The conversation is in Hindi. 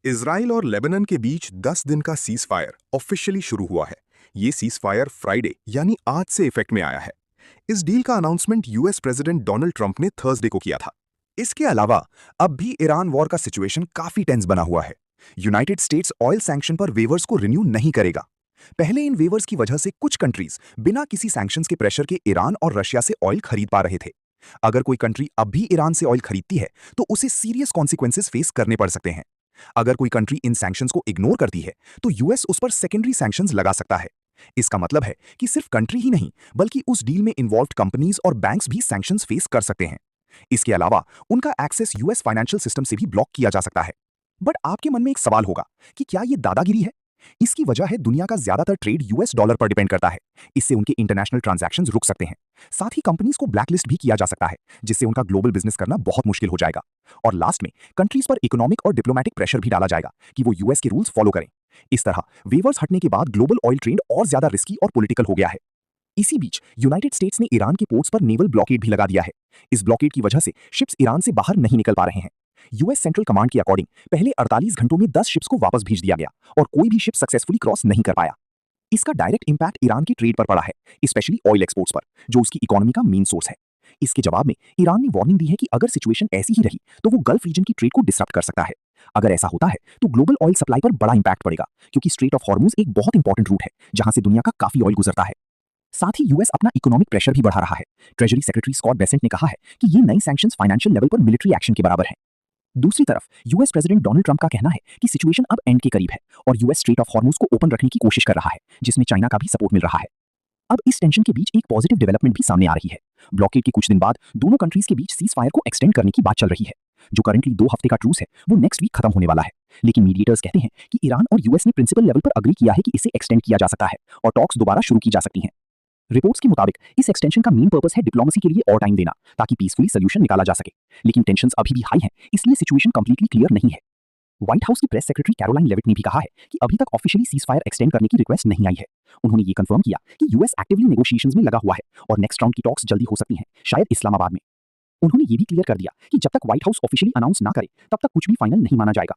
इजराइल और लेबनान के बीच 10 दिन का सीज फायर ऑफिशियली शुरू हुआ है। ये सीज फायर फ्राइडे यानी आज से इफेक्ट में आया है। इस डील का announcement US president Donald Trump ने थर्सडे को किया था। इसके अलावा अब भी ईरान वॉर का सिचुएशन काफी टेंस बना हुआ है। यूनाइटेड स्टेट्स ऑयल सैंक्शन पर वेवर्स को रिन्यू नहीं करेगा। पहले इन वेवर्स की वजह से कुछ कंट्रीज बिना किसी सैंक्शंस के प्रेशर के ईरान और रशिया से ऑयल खरीद पा रहे थे। अगर कोई कंट्री अब भी ईरान से ऑयल खरीदती है तो उसे सीरियस कॉन्सिक्वेंसेस फेस करने पड़ सकते हैं। अगर कोई कंट्री इन सैंक्शंस को इग्नोर करती है तो यूएस उस पर सेकेंडरी सैंक्शंस लगा सकता है। इसका मतलब है कि सिर्फ कंट्री ही नहीं बल्कि उस डील में इन्वॉल्व्ड कंपनीज और बैंक्स भी सैंक्शंस फेस कर सकते हैं। इसके अलावा उनका एक्सेस यूएस फाइनेंशियल सिस्टम से भी ब्लॉक किया जा सकता है। बट आपके मन में एक सवाल होगा कि क्या यह दादागिरी है? इसकी वजह है दुनिया का ज्यादातर ट्रेड यूएस डॉलर पर डिपेंड करता है। इससे उनके इंटरनेशनल ट्रांजैक्शंस रुक सकते हैं। साथ ही कंपनीज को ब्लैकलिस्ट भी किया जा सकता है, जिससे उनका ग्लोबल बिजनेस करना बहुत मुश्किल हो जाएगा। और लास्ट में कंट्रीज पर इकोनॉमिक और डिप्लोमेटिक प्रेशर भी डाला जाएगा कि वो यूएस के रूल्स फॉलो करें। इस तरह वेवर्स हटने के बाद ग्लोबल ऑयल ट्रेड और ज्यादा रिस्की और पॉलिटिकल हो गया है। इसी बीच यूनाइटेड स्टेट्स ने ईरान के पोर्ट्स पर नेवल ब्लॉकेड भी लगा दिया है। इस ब्लॉकेड की वजह से शिप्स ईरान से बाहर नहीं निकल पा रहे हैं। यूएस सेंट्रल कमांड के अकॉर्डिंग पहले 48 घंटों में 10 शिप्स को वापस भेज दिया गया और कोई भी शिप सक्सेसफुली क्रॉस नहीं कर पाया। इसका डायरेक्ट इंपैक्ट ईरान की ट्रेड पर पड़ा है, स्पेशली ऑयल एक्सपोर्ट्स पर, जो उसकी इकोनॉमी का मेन सोर्स है। इसके जवाब में ईरान ने वार्निंग दी है कि अगर सिचुएशन ऐसी ही रही तो वो गल्फ रीजन की ट्रेड को डिसरप्ट कर सकता है। अगर ऐसा होता है तो ग्लोबल ऑयल सप्लाई पर बड़ा इंपैक्ट पड़ेगा, क्योंकि स्ट्रेट ऑफ हॉर्मुज एक बहुत इंपॉर्टेंट रूट है जहां से दुनिया का काफी ऑयल गुजरता है। साथ ही यूएस अपना इकोनॉमिक प्रेशर भी बढ़ा रहा है। ट्रेजरी सेक्रेटरी स्कॉट बेसेंट ने कहा है कि ये नई सैंक्शंस फाइनेंशियल लेवल पर मिलिट्री एक्शन के बराबर है। दूसरी तरफ यूएस प्रेसिडेंट डोनाल्ड ट्रंप का कहना है कि सिचुएशन अब एंड के करीब है और यूएस स्ट्रेट ऑफ हॉर्मुज को ओपन रखने की कोशिश कर रहा है, जिसमें चाइना का भी सपोर्ट मिल रहा है। अब इस टेंशन के बीच एक पॉजिटिव डेवलपमेंट भी सामने आ रही है। ब्लॉकेड के कुछ दिन बाद दोनों कंट्रीज के बीच सीज फायर को एक्सटेंड करने की बात चल रही है। जो करंटली 2 हफ्ते का ट्रूस है वो नेक्स्ट वीक खत्म होने वाला है, लेकिन मीडिएटर्स कहते हैं कि ईरान और यूएस ने प्रिंसिपल लेवल पर अग्री किया है कि इसे एक्सटेंड किया जा सकता है और टॉक्स दोबारा शुरू की जा सकती हैं। रिपोर्ट्स के मुताबिक इस एक्सटेंशन का मेन पर्पस है डिप्लोमेसी के लिए और टाइम देना, ताकि पीसफुली सोल्यूशन निकाला जा सके। लेकिन टेंशंस अभी भी हाई हैं, इसलिए सिचुएशन कंप्लीटली क्लियर नहीं है। व्हाइट हाउस की प्रेस सेक्रेटरी कैरोलाइन लेविट ने भी कहा है कि अभी तक ऑफिशियली सीज फायर एक्सटेंड करने की रिक्वेस्ट नहीं आई है। उन्होंने ये कंफर्म किया कि यूएस एक्टिवली नेगोशिएशंस में लगा हुआ है और नेक्स्ट राउंड की टॉक्स जल्दी हो सकती हैं, शायद इस्लामाबाद में। उन्होंने ये भी क्लियर कर दिया कि जब तक व्हाइट हाउस ऑफिशियली अनाउंस ना करे तब तक कुछ भी फाइनल नहीं माना जाएगा।